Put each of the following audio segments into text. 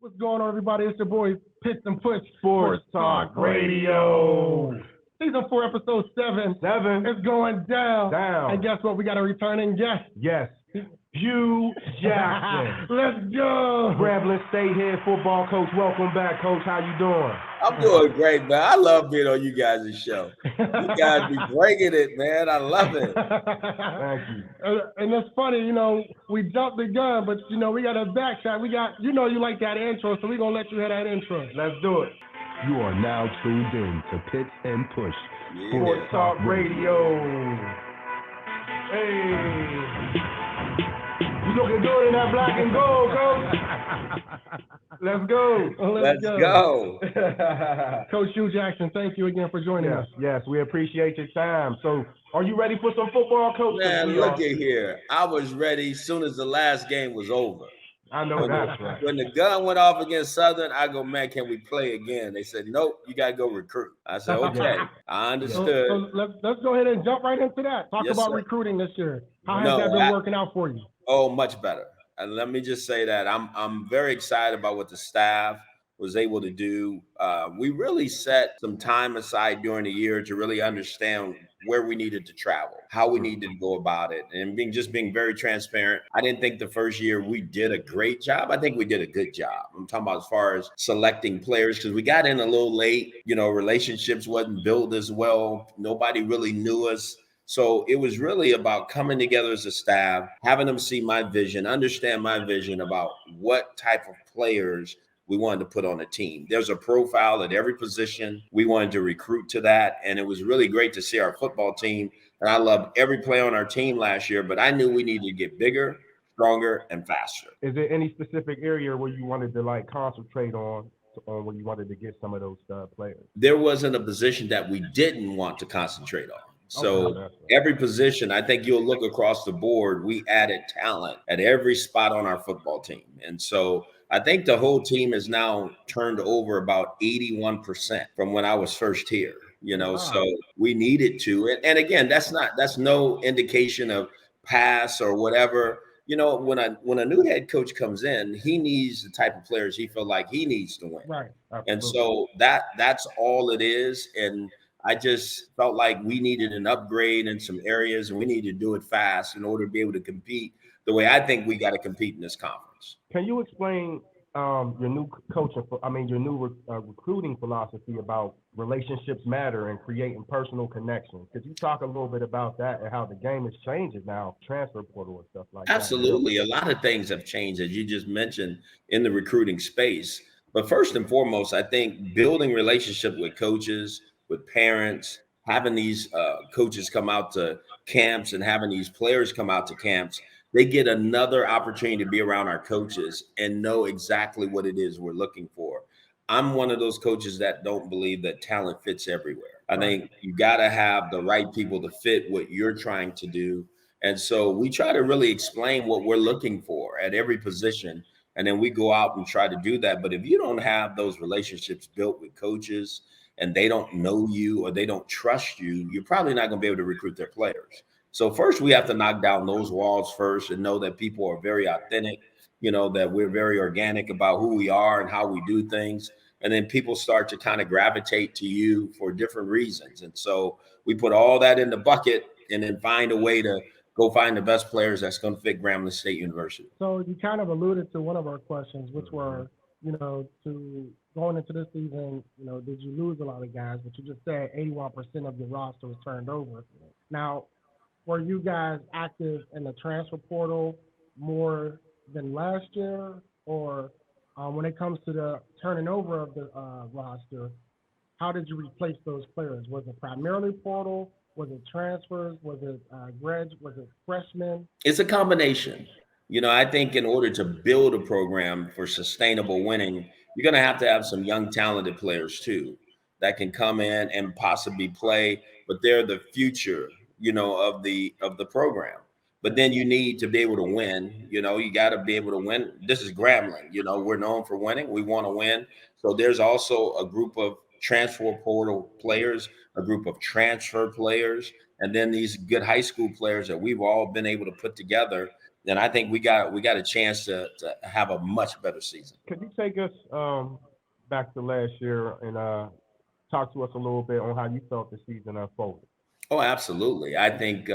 What's going on, everybody? It's your boy, Pitch and Push Sports Talk Radio. Season 4, episode 7. 7. It's going down. Down. And guess what? We got a returning guest. Yes. Hugh Jackson. Let's go. Grambling State head football coach. Welcome back, coach. How you doing? I'm doing great, man. I love being on you guys' show. You guys be breaking it, man. I love it. Thank you. And it's funny, we jumped the gun, but, we got a backshot. We got, you like that intro, so we're going to let you hear that intro. Let's do it. You are now tuned in to Pitch and Push. Sports Talk Radio. Hey. You looking good in that black and gold, coach. Let's go. Let's go. Coach Hugh Jackson, thank you again for joining us. Yes, we appreciate your time. So, are you ready for some football, coach? Man, look at here. I was ready as soon as the last game was over. I know that's right. When the gun went off against Southern, I go, man, can we play again? They said, nope, you got to go recruit. I said, okay, I understood. So let's go ahead and jump right into that. Talk about recruiting this year. How has that been working out for you? Oh, much better. And let me just say that I'm very excited about what the staff was able to do. We really set some time aside during the year to really understand where we needed to travel, how we needed to go about it, and being very transparent. I didn't think the first year we did a great job. I think we did a good job. I'm talking about as far as selecting players, because we got in a little late. Relationships wasn't built as well. Nobody really knew us. So it was really about coming together as a staff, having them see my vision, understand my vision about what type of players we wanted to put on a team. There's a profile at every position. We wanted to recruit to that. And it was really great to see our football team. And I loved every player on our team last year, but I knew we needed to get bigger, stronger, and faster. Is there any specific area where you wanted to concentrate on when you wanted to get some of those players? There wasn't a position that we didn't want to concentrate on. So every position, I think you'll look across the board, we added talent at every spot on our football team. And so I think the whole team has now turned over about 81% from when I was first here, so we needed to. And again, that's no indication of pass or whatever. When a new head coach comes in, he needs the type of players he feels like he needs to win. Right. Absolutely. And so that's all it is. And I just felt like we needed an upgrade in some areas, and we needed to do it fast in order to be able to compete the way I think we got to compete in this conference. Can you explain your new recruiting philosophy about relationships matter and creating personal connections? Could you talk a little bit about that and how the game is changing now, transfer portal and stuff like that? Absolutely. A lot of things have changed, as you just mentioned, in the recruiting space. But first and foremost, I think building relationship with coaches, with parents, having these coaches come out to camps and having these players come out to camps, they get another opportunity to be around our coaches and know exactly what it is we're looking for. I'm one of those coaches that don't believe that talent fits everywhere. I think you got to have the right people to fit what you're trying to do. And so we try to really explain what we're looking for at every position. And then we go out and try to do that. But if you don't have those relationships built with coaches, and they don't know you or they don't trust you, you're probably not going to be able to recruit their players. So first, we have to knock down those walls first and know that people are very authentic, that we're very organic about who we are and how we do things. And then people start to kind of gravitate to you for different reasons. And so we put all that in the bucket and then find a way to go find the best players that's going to fit Grambling State University. So you kind of alluded to one of our questions, which were, to going into this season, did you lose a lot of guys? But you just said 81% of your roster was turned over. Now, were you guys active in the transfer portal more than last year? Or when it comes to the turning over of the roster, how did you replace those players? Was it primarily portal? Was it transfers? Was it grads? Was it freshmen? It's a combination. I think in order to build a program for sustainable winning, you're going to have some young, talented players too that can come in and possibly play, but they're the future, of the program. But then you need to be able to win. You got to be able to win. This is Grambling. We're known for winning. We want to win. So there's also a group of transfer portal players, a group of transfer players, and then these good high school players that we've all been able to put together And I think we got a chance to have a much better season. Could you take us back to last year and talk to us a little bit on how you felt the season unfolded? Oh, absolutely. I think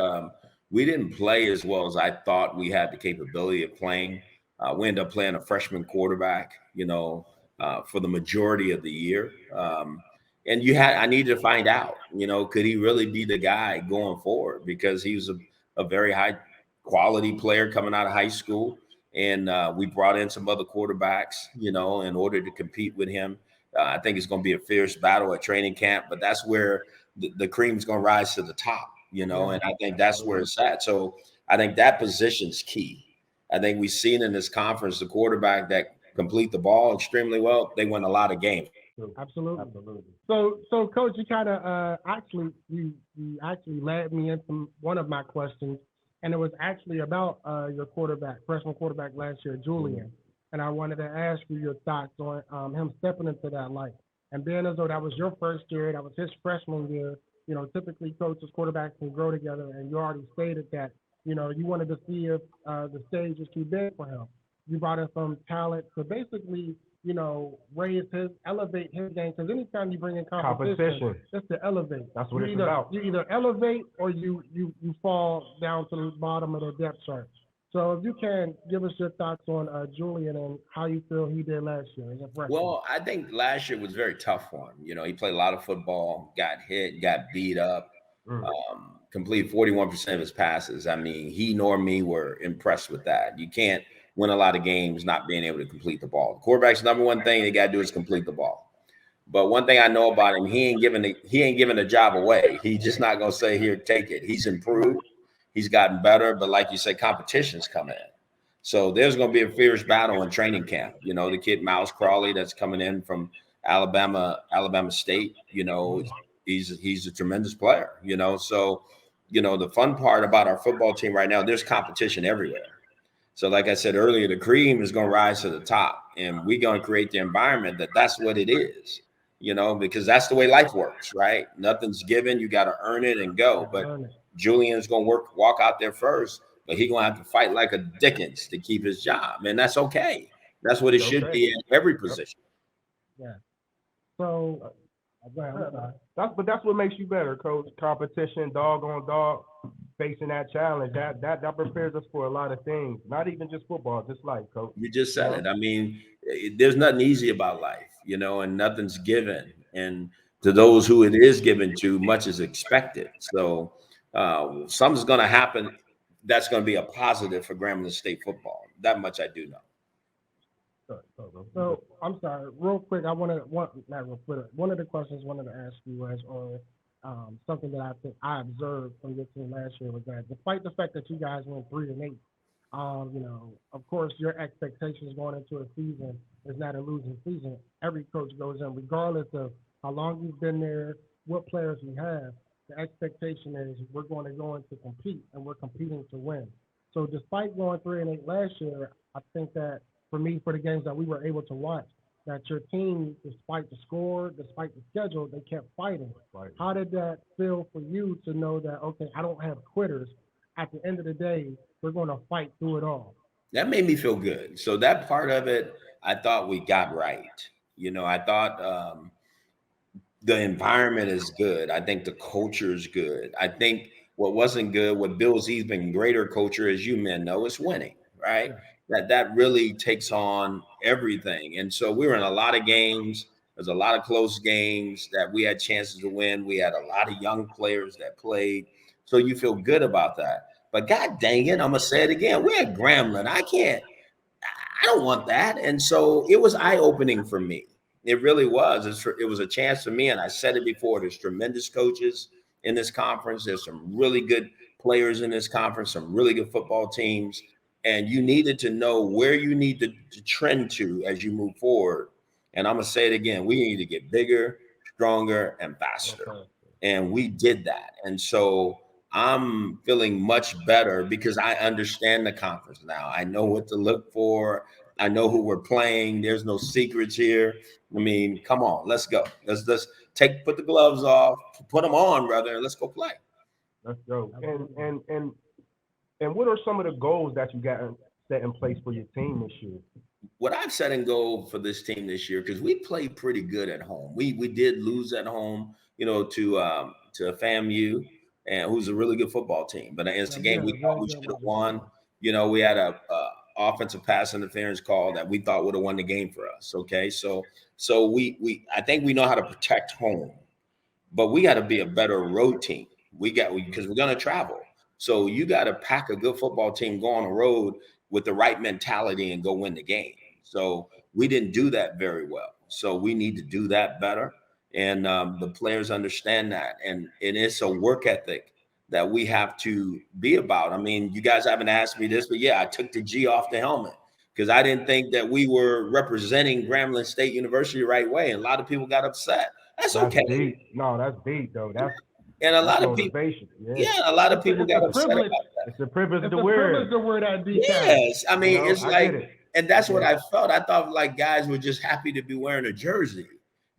we didn't play as well as I thought we had the capability of playing. We ended up playing a freshman quarterback, for the majority of the year. And I needed to find out, could he really be the guy going forward? Because he was a very high quality player coming out of high school. And we brought in some other quarterbacks, in order to compete with him. I think it's going to be a fierce battle at training camp, but that's where the cream's going to rise to the top, and I think that's where it's at. So I think that position's key. I think we've seen in this conference the quarterback that complete the ball extremely well, they win a lot of games. Absolutely. So Coach, you kind of you actually led me into one of my questions, and it was actually about your freshman quarterback last year, Julian. And I wanted to ask you your thoughts on him stepping into that light. And being as though that was your first year, that was his freshman year, typically coaches, quarterbacks can grow together, and you already stated that, you wanted to see if the stage was too big for him. You brought in some talent to basically, elevate his game. Because anytime you bring in competition, it's to elevate. That's what it's about. You either elevate or you fall down to the bottom of the depth chart. So if you can give us your thoughts on Julian and how you feel he did last year as a freshman. Well, I think last year was very tough for him. He played a lot of football, got hit, got beat up, completed 41% of his passes. I mean, he nor me were impressed with that. You can't win a lot of games not being able to complete the ball. The quarterback's number one thing they got to do is complete the ball. But one thing I know about him, he ain't giving the job away. He's just not gonna say, "Here, take it." He's improved. He's gotten better, but like you said, competition's coming in. So there's going to be a fierce battle in training camp. The kid Miles Crawley that's coming in from Alabama State, he's a tremendous player, So, the fun part about our football team right now, there's competition everywhere. So like I said earlier, the cream is going to rise to the top, and we're going to create the environment that's what it is, because that's the way life works, right? Nothing's given. You got to earn it and go. But Julian's going to walk out there first, but he's going to have to fight like a Dickens to keep his job. And that's okay. That's what it should be in every position. Yeah. So, that's what makes you better, Coach. Competition, dog on dog, facing that challenge. That prepares us for a lot of things. Not even just football, just life, Coach. You just said it. I mean, there's nothing easy about life, and nothing's given. And to those who it is given to, much is expected. So, something's going to happen that's going to be a positive for Grambling State football. That much I do know. So I'm sorry, real quick. One of the questions I wanted to ask you was on something that I think I observed from your team last year was that despite the fact that you guys went 3-8, of course your expectations going into a season is not a losing season. Every coach goes in, regardless of how long you've been there, what players you have. The expectation is we're going to go in to compete, and we're competing to win. So despite going 3-8 last year, I think that for the games that we were able to watch, that your team, despite the score, despite the schedule, they kept fighting. Right. How did that feel for you to know that, okay, I don't have quitters. At the end of the day, we're going to fight through it all? That made me feel good. So that part of it, I thought we got right. I thought the environment is good. I think the culture is good. I think what wasn't good, what builds even greater culture, as you men know, is winning, right? That really takes on everything. And so we were in a lot of games. There's a lot of close games that we had chances to win. We had a lot of young players that played. So you feel good about that. But God dang it, I'm going to say it again. We're at Grambling. I don't want that. And so it was eye-opening for me. It really was. It was a chance for me. And I said it before, there's tremendous coaches in this conference. There's some really good players in this conference, some really good football teams. And you needed to know where you need to trend to as you move forward. And I'm going to say it again. We need to get bigger, stronger, and faster. Okay. And we did that. And so I'm feeling much better because I understand the conference now. I know what to look for. I know who we're playing. There's no secrets here. I mean, come on, let's go. Let's put the gloves off, put them on, brother, and let's go play. Let's go. And And what are some of the goals that you got set in place for your team this year? What I've set in goal for this team this year, because we played pretty good at home. We did lose at home, to FAMU, and who's a really good football team. But it's Yeah, a we game had we a thought very we good should one. have won. We had a offensive pass interference call that we thought would have won the game for us. Okay, so we I think we know how to protect home, but we got to be a better road team. Because we're going to travel. So you got to pack a good football team, go on the road with the right mentality and go win the game. So we didn't do that very well. So we need to do that better. And the players understand that. And it's a work ethic that we have to be about. I mean, you guys haven't asked me this, but yeah, I took the G off the helmet because I didn't think that we were representing Grambling State University the right way. And a lot of people got upset. That's That's okay. deep. No, that's deep though. And a That's lot of people, motivation. a lot of people It's got a upset privilege. about that. It's a privilege It's to a wear. privilege to wear that decal. Yes, I mean, it's I like, get it. and that's what Yeah. I felt. I thought like guys were just happy to be wearing a jersey,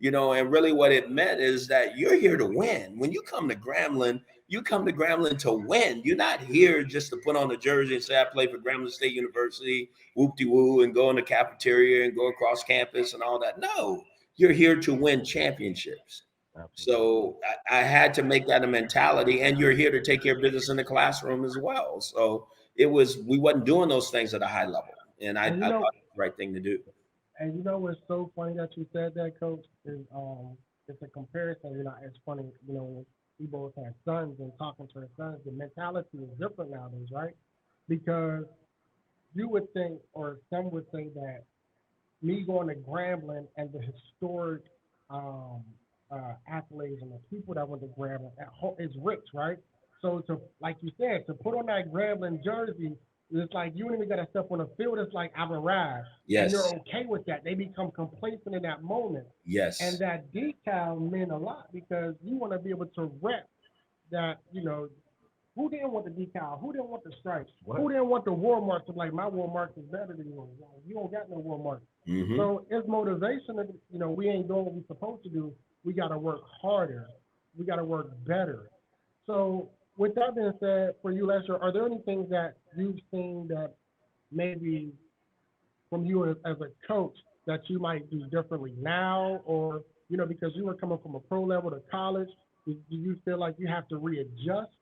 and really what it meant is that you're here to win. When you come to Grambling, you come to Grambling to win. You're not here just to put on a jersey and say, I play for Grambling State University, whoop-de-woo, and go in the cafeteria and go across campus and all that. No, you're here to win championships. So I had to make that a mentality, and you're here to take care of business in the classroom as well. So we wasn't doing those things at a high level, and I And thought it was the right thing to do. And what's so funny that you said that, Coach, is it's a comparison. It's funny. We both have sons, and talking to our sons, the mentality is different nowadays, right? Because you would think, or some would say that me going to Grambling and the historic accolades and the people that went to Grambling is rich, right? So like you said, to put on that Grambling jersey, it's like you don't even got to step on the field. It's like I've arrived. Yes. And they're okay with that. They become complacent in that moment. Yes. And that decal meant a lot because you want to be able to rep that, who didn't want the decal? Who didn't want the stripes? What? Who didn't want the war marks? Like, my war mark is better than yours. Like, you don't got no war mark. Mhm. So it's motivation. We ain't doing what we're supposed to do. We got to work harder. We got to work better. So with that being said, for you, Lester, are there any things that you've seen that maybe from you as a coach that you might do differently now, or because you were coming from a pro level to college, do you feel like you have to readjust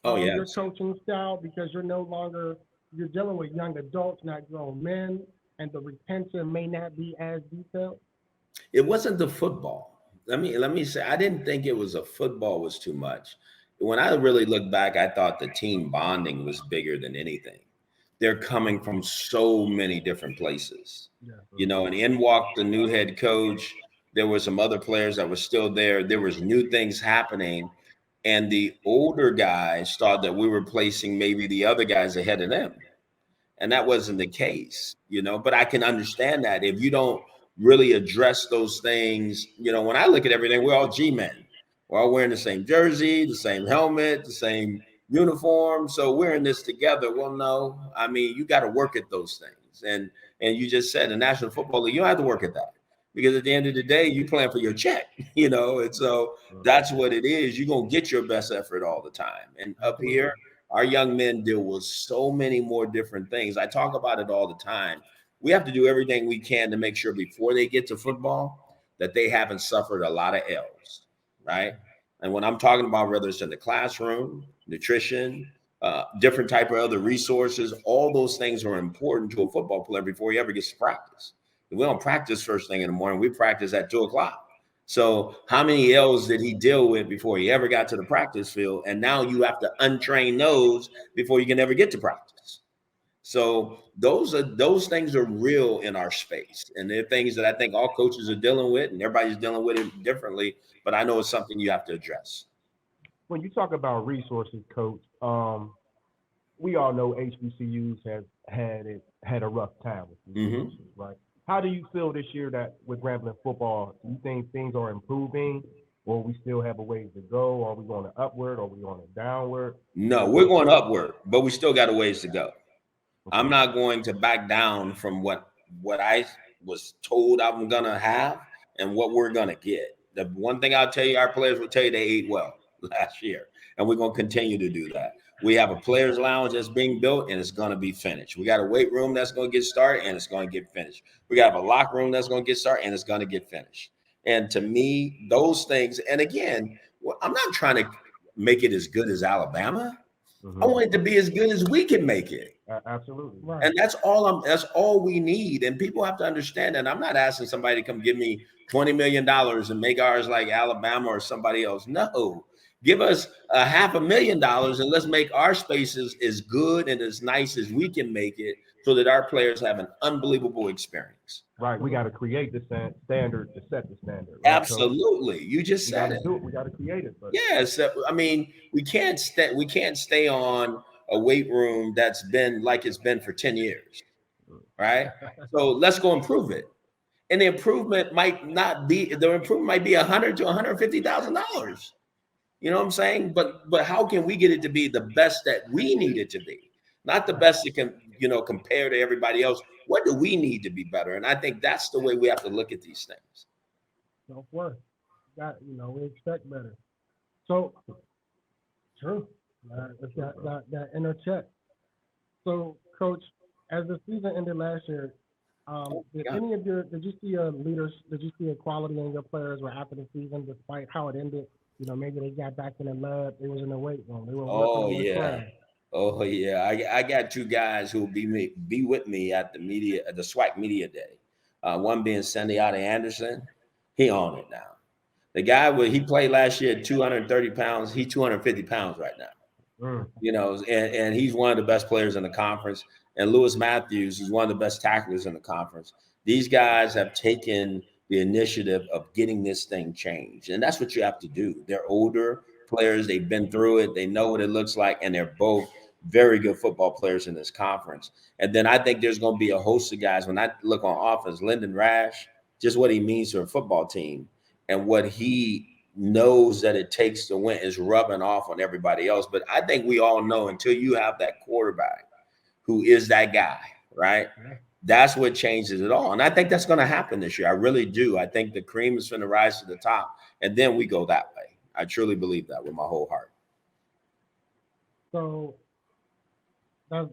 your Yes. coaching style because you're dealing with young adults, not grown men, and the retention may not be as detailed? It wasn't the football. Let me say, I didn't think it was football was too much. When I really look back, I thought the team bonding was bigger than anything. They're coming from so many different places, and in walked the new head coach. There were some other players that were still there. There was new things happening. And the older guys thought that we were placing maybe the other guys ahead of them. And that wasn't the case, but I can understand that if you don't really address those things, when I look at everything, we're all G-men. We're all wearing the same jersey, the same helmet, the same uniform. So we're in this together. Well, no, I mean, you got to work at those things. And you just said the National Football League, you don't have to work at that. Because at the end of the day, you plan for your check, and so that's what it is. You're going to get your best effort all the time. And up here, our young men deal with so many more different things. I talk about it all the time. We have to do everything we can to make sure before they get to football that they haven't suffered a lot of L's, right? And when I'm talking about whether it's in the classroom, nutrition, different type of other resources, all those things are important to a football player before he ever gets to practice. We don't practice first thing in the morning. We practice at 2:00. So how many L's did he deal with before he ever got to the practice field? And now you have to untrain those before you can ever get to practice. So those things are real in our space. And they're things that I think all coaches are dealing with, and everybody's dealing with it differently. But I know it's something you have to address. When you talk about resources, Coach, we all know HBCUs have had a rough time with resources, right? How do you feel this year that with Grambling football, do you think things are improving, or we still have a ways to go? Are we going to upward, or are we going to downward? No, we're going upward, but we still got a ways to go. I'm not going to back down from what I was told I'm going to have and what we're going to get. The one thing I'll tell you, our players will tell you they ate well last year, and we're going to continue to do that. We have a players lounge that's being built and it's going to be finished. We got a weight room that's going to get started and it's going to get finished. We got a locker room that's going to get started and it's going to get finished. And to me, those things, and again, I'm not trying to make it as good as Alabama. I want it to be as good as we can make it. Absolutely. Right. And that's all we need. And people have to understand that. I'm not asking somebody to come give me $20 million and make ours like Alabama or somebody else. No, give us $500,000 and let's make our spaces as good and as nice as we can make it so that our players have an unbelievable experience. Right. We got to create the standard to set the standard. Right? Absolutely. So you just said it. Do it. We got to create it. But. Yeah. So, I mean, we can't stay on a weight room that's been like it's been for 10 years. Right. So let's go improve it. And the improvement might be $100,000 to $150,000. You know what I'm saying? But how can we get it to be the best that we need it to be? Not the best that can, compare to everybody else. What do we need to be better? And I think that's the way we have to look at these things. Self-worth. We expect better. So, true. It's that inner check. So, Coach, as the season ended last year, did you see did you see a quality in your players where after the season, despite how it ended, maybe they got back in the lab, they was in the weight room. They were Oh yeah. I got two guys who will be with me at the SWAC media day. One being Sandiata Anderson. He on it now. The guy he played last year at 230 pounds. He's 250 pounds right now. And he's one of the best players in the conference. And Lewis Matthews is one of the best tacklers in the conference. These guys have taken the initiative of getting this thing changed. And that's what you have to do. They're older players. They've been through it. They know what it looks like. And they're both very good football players in this conference. And then I think there's going to be a host of guys. When I look on offense, Lyndon Rash, just what he means to a football team and what he knows that it takes to win is rubbing off on everybody else. But I think we all know until you have that quarterback who is that guy, right? That's what changes it all. And I think that's going to happen this year. I really do. I think the cream is going to rise to the top, and then we go that way. I truly believe that with my whole heart. So that's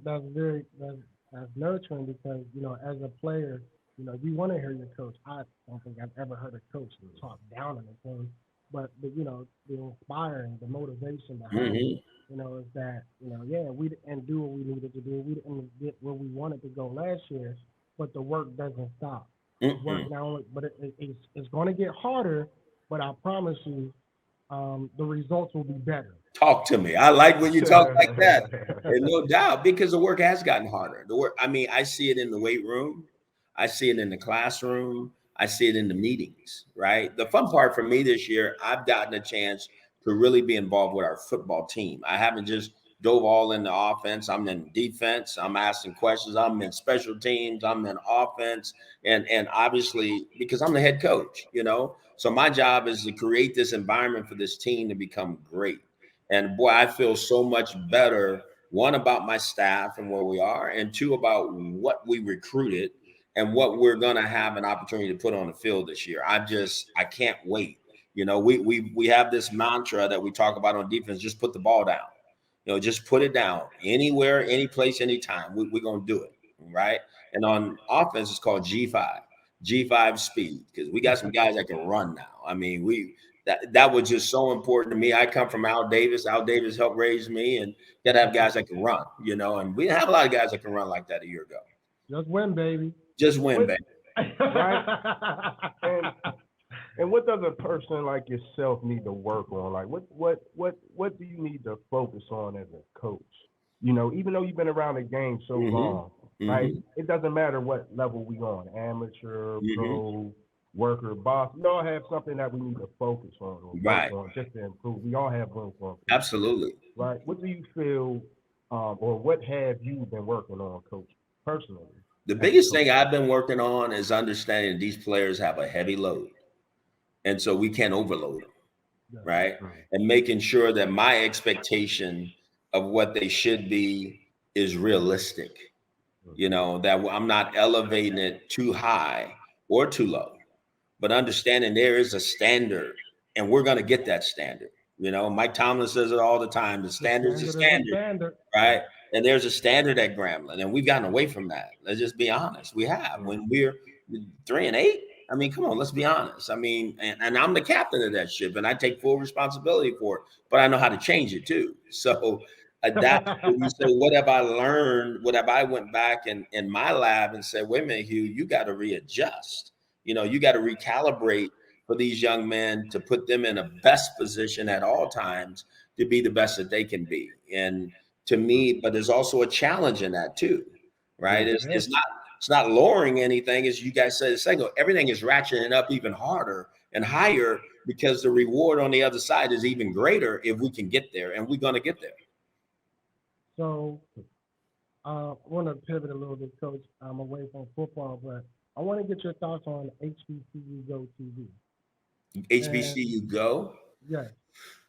nurturing because, as a player, you want to hear your coach. I don't think I've ever heard a coach talk down on the team, but the inspiring, the motivation behind it, is that, we didn't do what we needed to do. We didn't get where we wanted to go last year, but the work doesn't stop. Work not only, but it's going to get harder, but I promise you, the results will be better. Talk to me. I like when you talk like that. And no doubt, because the work has gotten harder. I see it in the weight room. I see it in the classroom. I see it in the meetings, right? The fun part for me this year, I've gotten a chance to really be involved with our football team. I haven't just dove all in the offense. I'm in defense. I'm asking questions. I'm in special teams. I'm in offense. And obviously, because I'm the head coach, so my job is to create this environment for this team to become great. And boy, I feel so much better, one, about my staff and where we are, and two, about what we recruited and what we're going to have an opportunity to put on the field this year. I can't wait. We have this mantra that we talk about on defense, just put the ball down. Just put it down anywhere, any place, anytime. We're going to do it, right? And on offense, it's called G5 speed, because we got some guys that can run now. I mean, that was just so important to me. I come from Al Davis. Al Davis helped raise me, and got to have guys that can run, and we didn't have a lot of guys that can run like that a year ago. Just win, baby. Just win, baby. Right? And what does a person like yourself need to work on? Like, what do you need to focus on as a coach? Even though you've been around the game so long, right? It doesn't matter what level we on, amateur, pro, worker, boss. We all have something that we need to focus on or work on just to improve. We all have room for improvement. Absolutely. Right. What do you feel, or what have you been working on, Coach, personally? The biggest thing I've been working on is understanding these players have a heavy load. And so we can't overload them, right? And making sure that my expectation of what they should be is realistic, that I'm not elevating it too high or too low, but understanding there is a standard and we're going to get that standard. You know, Mike Tomlin says it all the time. The standard's the Standard is a standard, standard. right? And there's a standard at Grambling, and we've gotten away from that. Let's just be honest. We have. When we're 3-8, I mean, come on, let's be honest. I mean, and I'm the captain of that ship, and I take full responsibility for it, but I know how to change it too. So that's when you say, what have I learned? What have I went back in my lab and said, wait a minute, Hugh, you got to readjust. You know, you got to recalibrate for these young men to put them in a best position at all times to be the best that they can be. And to me, but there's also a challenge in that too, right? It's not lowering anything, as you guys said a second ago. Everything is ratcheting up even harder and higher because the reward on the other side is even greater if we can get there, and we're going to get there. So I want to pivot a little bit, Coach. I'm away from football, but I want to get your thoughts on HBCU Go TV. HBCU Go? Yeah.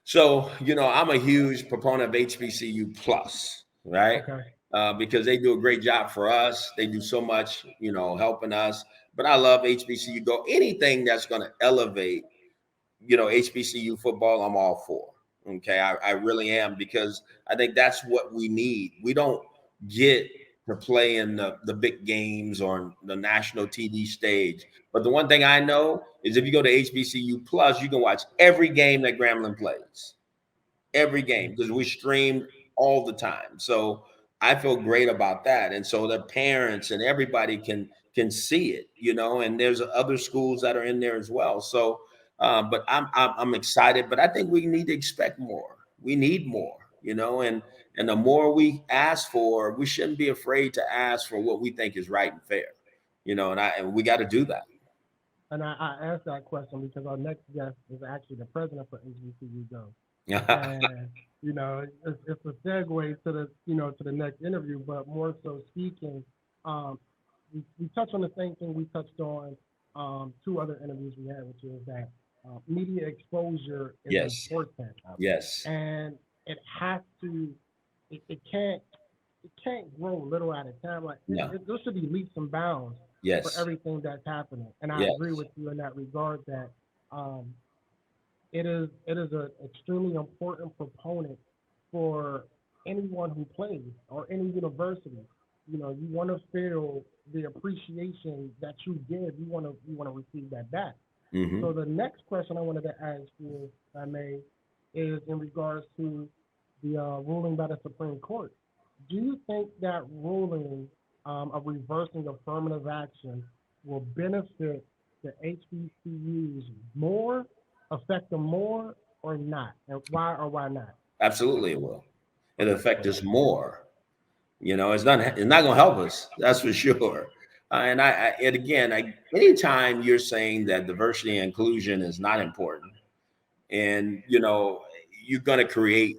So, you know, I'm a huge proponent of HBCU Plus, right? Okay. Because they do a great job for us. They do so much, you know, helping us. But I love HBCU Go. Anything that's going to elevate, you know, HBCU football, I'm all for. Okay, I really am, because I think that's what we need. We don't get to play in the big games or the national TV stage. But the one thing I know is if you go to HBCU Plus, you can watch every game that Grambling plays. Every game, because we stream all the time. So I feel great about that. And so the parents and everybody can see it, you know, and there's other schools that are in there as well. So but I'm excited, but I think we need to expect more. We need more, you know, and the more we ask for, we shouldn't be afraid to ask for what we think is right and fair, you know, and we got to do that. And I asked that question because our next guest is actually the president for HBCU Go. And you know, it's a segue to the next interview, but more so speaking, we touched on the same thing we touched on 2 other interviews we had, which is that media exposure is important. Yes. And it has to, it can't grow little at a time. Like there should be leaps and bounds for everything that's happening. And I agree with you in that regard that it is an extremely important proponent for anyone who plays or any university. You know, you want to feel the appreciation that you give. You want to receive that back. Mm-hmm. So the next question I wanted to ask you, if I may, is in regards to the ruling by the Supreme Court. Do you think that ruling of reversing affirmative action will benefit the HBCUs more, affect them more, or not? And why or why not? Absolutely, it will. It'll affect us more. You know, it's not going to help us. That's for sure. And anytime you're saying that diversity and inclusion is not important, and you know, you're going to create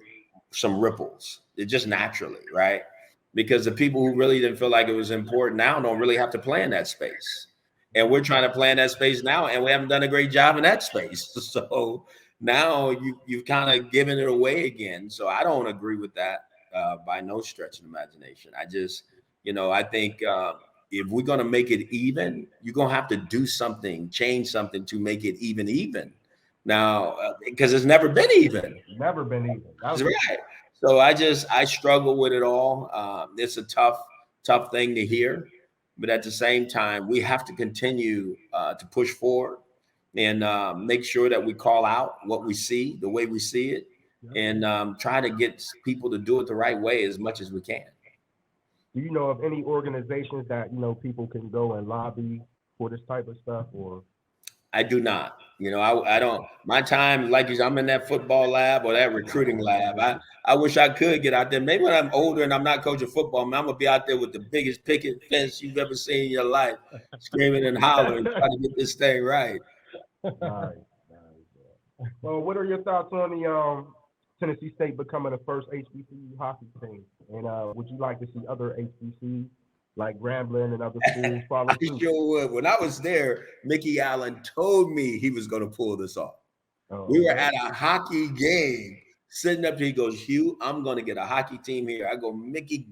some ripples. It just naturally, right? Because the people who really didn't feel like it was important now don't really have to play in that space. And we're trying to play in that space now, and we haven't done a great job in that space. So now you've kind of given it away again. So I don't agree with that by no stretch of imagination. I just, you know, I think if we're going to make it even, you're going to have to do something, change something to make it even. Now, because it's never been even. Never been even. That's right. So I struggle with it all. It's a tough thing to hear, but at the same time, we have to continue to push forward and make sure that we call out what we see, the way we see it, and try to get people to do it the right way as much as we can. Do you know of any organizations that, you know, people can go and lobby for this type of stuff? Or I do not. You know, I don't. My time, like I'm in that football lab or that recruiting lab. I wish I could get out there. Maybe when I'm older and I'm not coaching football, man, I'm gonna be out there with the biggest picket fence you've ever seen in your life, screaming and hollering, trying to get this thing right. Nice. Well, what are your thoughts on the Tennessee State becoming the first HBCU hockey team? And would you like to see other HBCUs like Grambling and other schools follow suit? I sure would. When I was there, Mickey Allen told me he was going to pull this off. We were at a hockey game, sitting up here. He goes, Hugh, I'm going to get a hockey team here. I go, Mickey,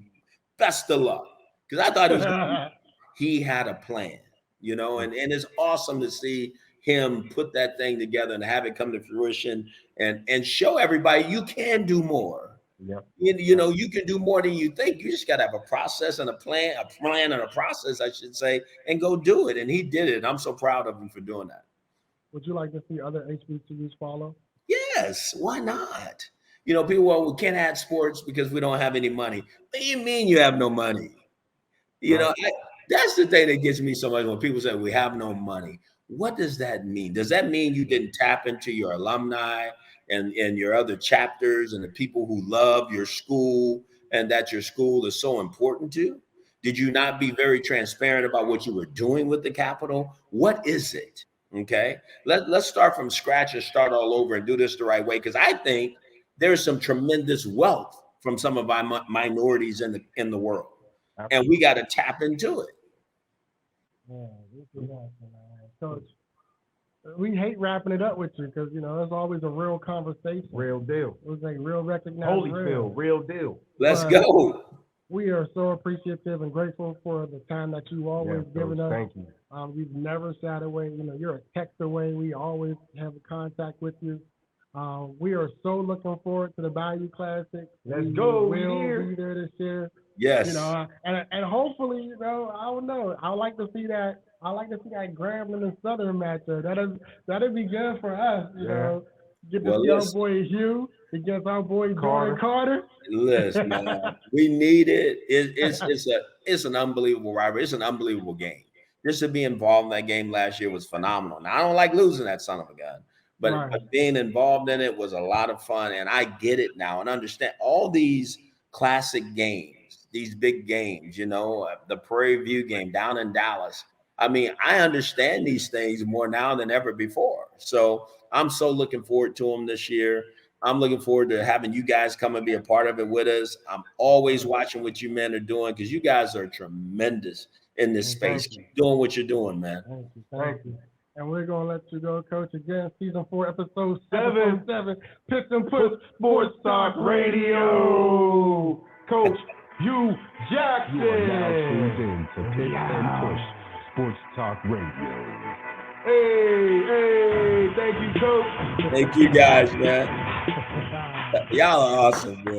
best of luck. Because I thought he had a plan, you know, and it's awesome to see him put that thing together and have it come to fruition and show everybody you can do more. Yep. You know, you can do more than you think. You just got to have a process and a plan and a process, I should say, and go do it. And he did it. I'm so proud of him for doing that. Would you like to see other HBCUs follow? Yes, why not? You know, people, well, we can't add sports because we don't have any money. What do you mean you have no money? You know, that's the thing that gets me so much when people say we have no money. What does that mean? Does that mean you didn't tap into your alumni and your other chapters and the people who love your school and that your school is so important to? Did you not be very transparent about what you were doing with the capital? What is it? Okay, let's start from scratch and start all over and do this the right way, because I think there's some tremendous wealth from some of our minorities in the world. And we got to tap into it. Yeah, this is awesome, man. Coach, we hate wrapping it up with you because, you know, it's always a real conversation. Real deal. It was like real recognized. Holyfield, real deal. Let's go. We are so appreciative and grateful for the time that you always given us. Thank you. We've never shied away. You know, you're a text away. We always have contact with you. We are so looking forward to the Bayou Classic. Let's go. We'll be there this year. Yes. You know, and hopefully, you know, I don't know. I like to see that. I like to see that Grambling and Southern matchup. That'd be good for us. You know, get to see our boy Hugh against our boy Carter. Listen, man, we need it. It's an unbelievable rivalry. It's an unbelievable game. Just to be involved in that game last year was phenomenal. Now, I don't like losing that son of a gun, but being involved in it was a lot of fun. And I get it now and understand all these classic games, these big games, you know, the Prairie View game down in Dallas. I mean, I understand these things more now than ever before. So I'm so looking forward to them this year. I'm looking forward to having you guys come and be a part of it with us. I'm always watching what you men are doing because you guys are tremendous in this space. Keep doing what you're doing, man. Thank you. And we're going to let you go, Coach. Again, Season 4, Episode 7, Pits and Push Sports Talk Radio. Coach Hugh Jackson. You are now tuned in to Pits and Push Sports Talk Radio. Hey, thank you, Coach. Thank you guys, man. Y'all are awesome, man.